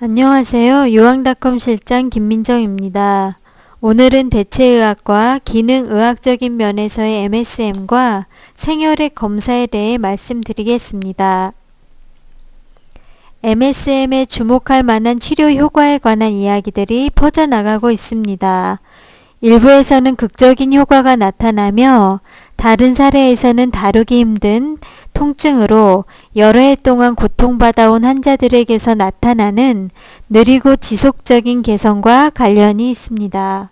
안녕하세요. 요양닷컴 실장 김민정입니다. 오늘은 대체의학과 기능의학적인 면에서의 MSM과 생혈액 검사에 대해 말씀드리겠습니다. MSM에 주목할 만한 치료 효과에 관한 이야기들이 퍼져나가고 있습니다. 일부에서는 극적인 효과가 나타나며 다른 사례에서는 다루기 힘든 통증으로 여러 해 동안 고통받아온 환자들에게서 나타나는 느리고 지속적인 개선과 관련이 있습니다.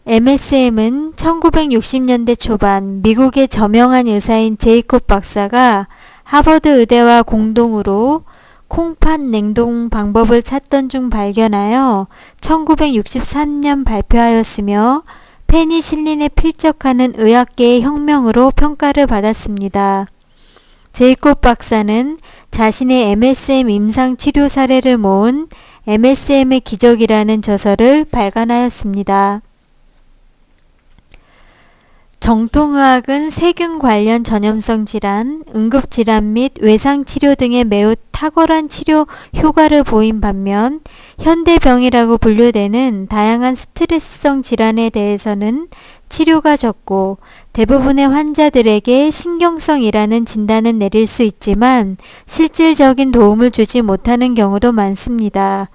MSM은 1960년대 초반 미국의 저명한 의사인 제이콥 박사가 하버드 의대와 공동으로 콩팥 냉동 방법을 찾던 중 발견하여 1963년 발표하였으며 페니실린에 필적하는 의학계의 혁명으로 평가를 받았습니다. 제이콥 박사는 자신의 MSM 임상 치료 사례를 모은 MSM의 기적이라는 저서를 발간하였습니다. 정통의학은 세균 관련 전염성 질환, 응급질환 및 외상치료 등에 매우 탁월한 치료 효과를 보인 반면 현대병이라고 분류되는 다양한 스트레스성 질환에 대해서는 치료가 적고 대부분의 환자들에게 신경성이라는 진단은 내릴 수 있지만 실질적인 도움을 주지 못하는 경우도 많습니다.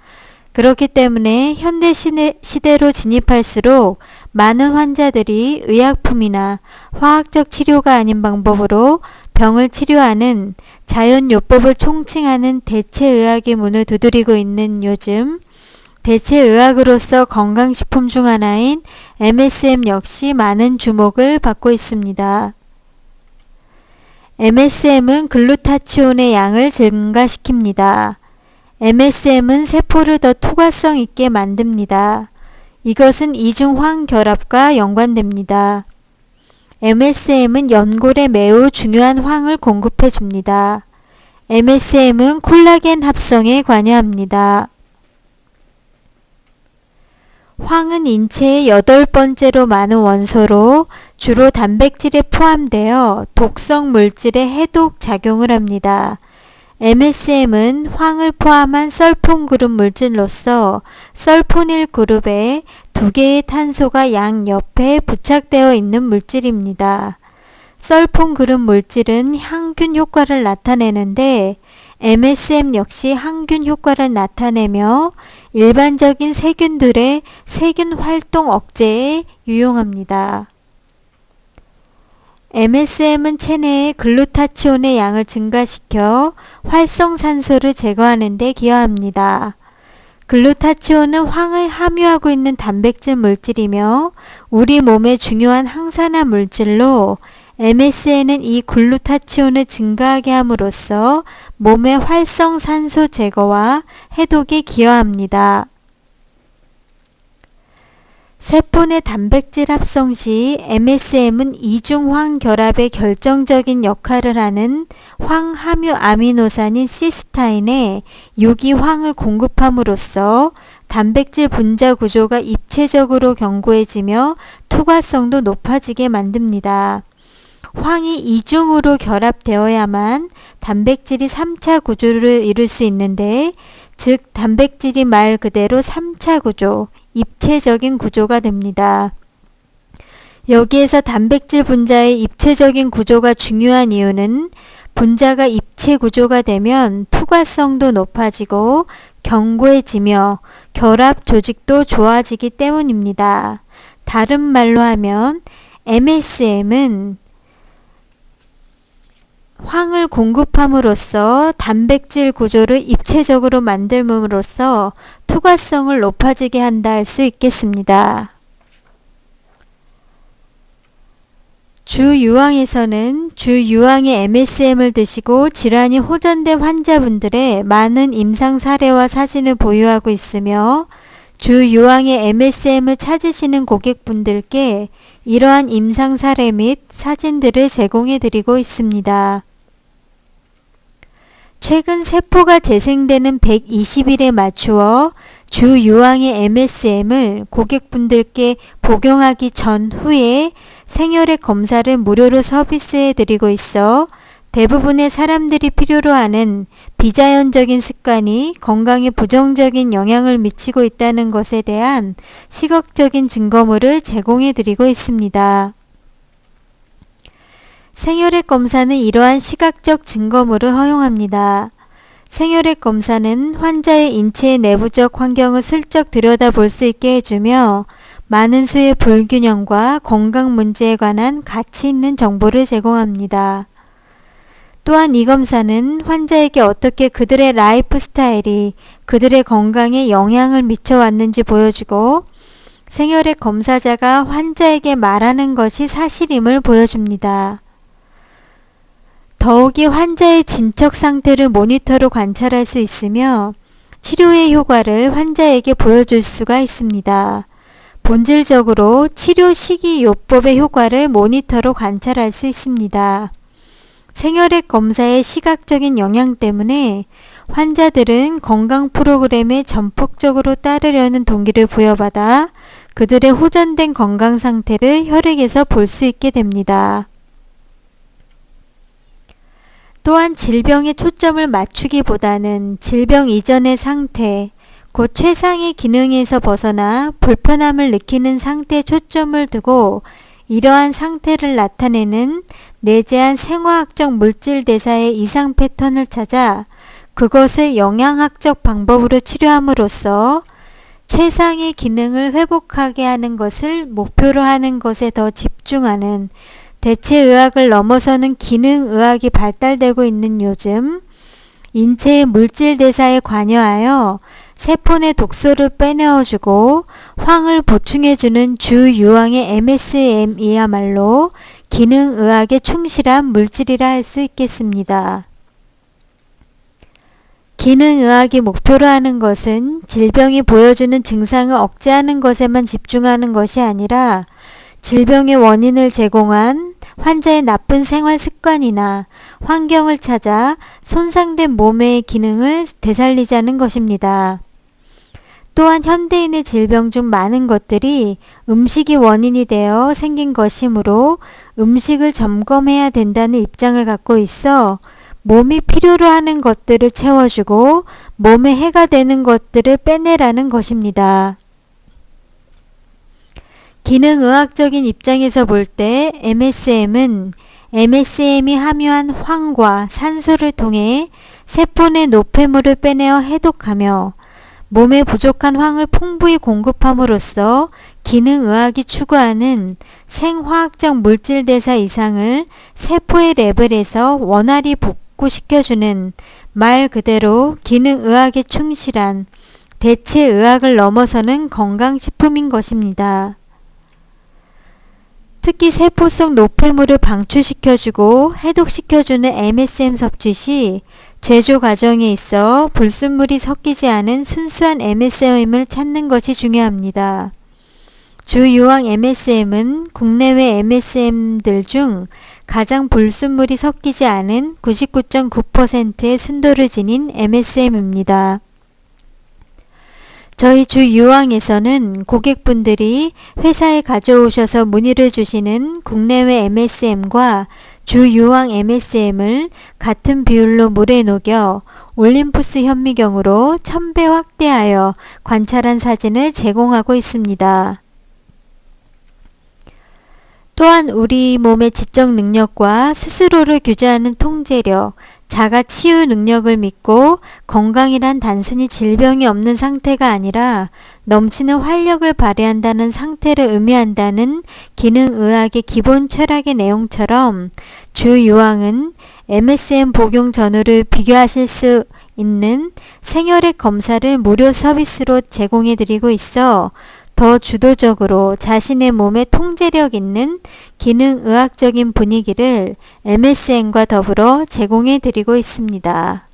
그렇기 때문에 현대 시대로 진입할수록 많은 환자들이 의약품이나 화학적 치료가 아닌 방법으로 병을 치료하는 자연요법을 총칭하는 대체의학의 문을 두드리고 있는 요즘, 대체의학으로서 건강식품 중 하나인 MSM 역시 많은 주목을 받고 있습니다. MSM은 글루타치온의 양을 증가시킵니다. MSM은 세포를 더 투과성 있게 만듭니다. 이것은 이중황 결합과 연관됩니다. MSM은 연골에 매우 중요한 황을 공급해 줍니다. MSM은 콜라겐 합성에 관여합니다. 황은 인체의 8번째로 많은 원소로 주로 단백질에 포함되어 독성 물질에 해독 작용을 합니다. MSM은 황을 포함한 설폰 그룹 물질로서 설포닐 그룹에 2개의 탄소가 양옆에 부착되어 있는 물질입니다. 설폰 그룹 물질은 항균 효과를 나타내는데 MSM 역시 항균 효과를 나타내며 일반적인 세균들의 세균 활동 억제에 유용합니다. MSM은 체내의 글루타치온의 양을 증가시켜 활성산소를 제거하는 데 기여합니다. 글루타치온은 황을 함유하고 있는 단백질 물질이며 우리 몸의 중요한 항산화 물질로 MSM은 이 글루타치온을 증가하게 함으로써 몸의 활성산소 제거와 해독에 기여합니다. 세포 내 단백질 합성 시 MSM은 이중황 결합의 결정적인 역할을 하는 황함유 아미노산인 시스타인에 유기황을 공급함으로써 단백질 분자 구조가 입체적으로 견고해지며 투과성도 높아지게 만듭니다. 황이 이중으로 결합되어야만 단백질이 3차 구조를 이룰 수 있는데, 즉 단백질이 말 그대로 3차 구조, 입체적인 구조가 됩니다. 여기에서 단백질 분자의 입체적인 구조가 중요한 이유는 분자가 입체 구조가 되면 투과성도 높아지고 견고해지며 결합 조직도 좋아지기 때문입니다. 다른 말로 하면 MSM은 황을 공급함으로써 단백질 구조를 입체적으로 만듦으로써 투과성을 높아지게 한다 할 수 있겠습니다. 주유황에서는 주유황의 MSM을 드시고 질환이 호전된 환자분들의 많은 임상 사례와 사진을 보유하고 있으며 주유황의 MSM을 찾으시는 고객분들께 이러한 임상 사례 및 사진들을 제공해 드리고 있습니다. 최근 세포가 재생되는 120일에 맞추어 주유황의 MSM을 고객분들께 복용하기 전후에 생혈액 검사를 무료로 서비스해 드리고 있어 대부분의 사람들이 필요로 하는 비자연적인 습관이 건강에 부정적인 영향을 미치고 있다는 것에 대한 시각적인 증거물을 제공해 드리고 있습니다. 생혈액 검사는 이러한 시각적 증거물을 허용합니다. 생혈액 검사는 환자의 인체의 내부적 환경을 슬쩍 들여다볼 수 있게 해주며 많은 수의 불균형과 건강 문제에 관한 가치 있는 정보를 제공합니다. 또한 이 검사는 환자에게 어떻게 그들의 라이프 스타일이 그들의 건강에 영향을 미쳐왔는지 보여주고 생혈액 검사자가 환자에게 말하는 것이 사실임을 보여줍니다. 더욱이 환자의 진척 상태를 모니터로 관찰할 수 있으며 치료의 효과를 환자에게 보여줄 수가 있습니다. 본질적으로 치료 시기 요법의 효과를 모니터로 관찰할 수 있습니다. 생혈액 검사의 시각적인 영향 때문에 환자들은 건강 프로그램에 전폭적으로 따르려는 동기를 부여받아 그들의 호전된 건강 상태를 혈액에서 볼 수 있게 됩니다. 또한 질병에 초점을 맞추기보다는 질병 이전의 상태, 곧 최상의 기능에서 벗어나 불편함을 느끼는 상태에 초점을 두고 이러한 상태를 나타내는 내재한 생화학적 물질 대사의 이상 패턴을 찾아 그것을 영양학적 방법으로 치료함으로써 최상의 기능을 회복하게 하는 것을 목표로 하는 것에 더 집중하는 대체의학을 넘어서는 기능의학이 발달되고 있는 요즘 인체의 물질 대사에 관여하여 세포 내 독소를 빼내어주고 황을 보충해주는 주유황의 MSM이야말로 기능의학에 충실한 물질이라 할 수 있겠습니다. 기능의학이 목표로 하는 것은 질병이 보여주는 증상을 억제하는 것에만 집중하는 것이 아니라 질병의 원인을 제공한 환자의 나쁜 생활 습관이나 환경을 찾아 손상된 몸의 기능을 되살리자는 것입니다. 또한 현대인의 질병 중 많은 것들이 음식이 원인이 되어 생긴 것이므로 음식을 점검해야 된다는 입장을 갖고 있어 몸이 필요로 하는 것들을 채워주고 몸에 해가 되는 것들을 빼내라는 것입니다. 기능의학적인 입장에서 볼 때 MSM은 MSM이 함유한 황과 산소를 통해 세포 내 노폐물을 빼내어 해독하며 몸에 부족한 황을 풍부히 공급함으로써 기능의학이 추구하는 생화학적 물질 대사 이상을 세포의 레벨에서 원활히 복구시켜주는 말 그대로 기능의학에 충실한 대체의학을 넘어서는 건강식품인 것입니다. 특히 세포 속 노폐물을 방출시켜주고 해독시켜주는 MSM 섭취 시 제조 과정에 있어 불순물이 섞이지 않은 순수한 MSM을 찾는 것이 중요합니다. 주유황 MSM은 국내외 MSM들 중 가장 불순물이 섞이지 않은 99.9%의 순도를 지닌 MSM입니다. 저희 주유황에서는 고객분들이 회사에 가져오셔서 문의를 주시는 국내외 MSM과 주유황 MSM을 같은 비율로 물에 녹여 올림푸스 현미경으로 1000배 확대하여 관찰한 사진을 제공하고 있습니다. 또한 우리 몸의 지적 능력과 스스로를 규제하는 통제력, 자가 치유 능력을 믿고 건강이란 단순히 질병이 없는 상태가 아니라 넘치는 활력을 발휘한다는 상태를 의미한다는 기능의학의 기본 철학의 내용처럼 주유황은 MSM 복용 전후를 비교하실 수 있는 생혈액 검사를 무료 서비스로 제공해 드리고 있어 더 주도적으로 자신의 몸에 통제력 있는 기능의학적인 분위기를 MSM과 더불어 제공해 드리고 있습니다.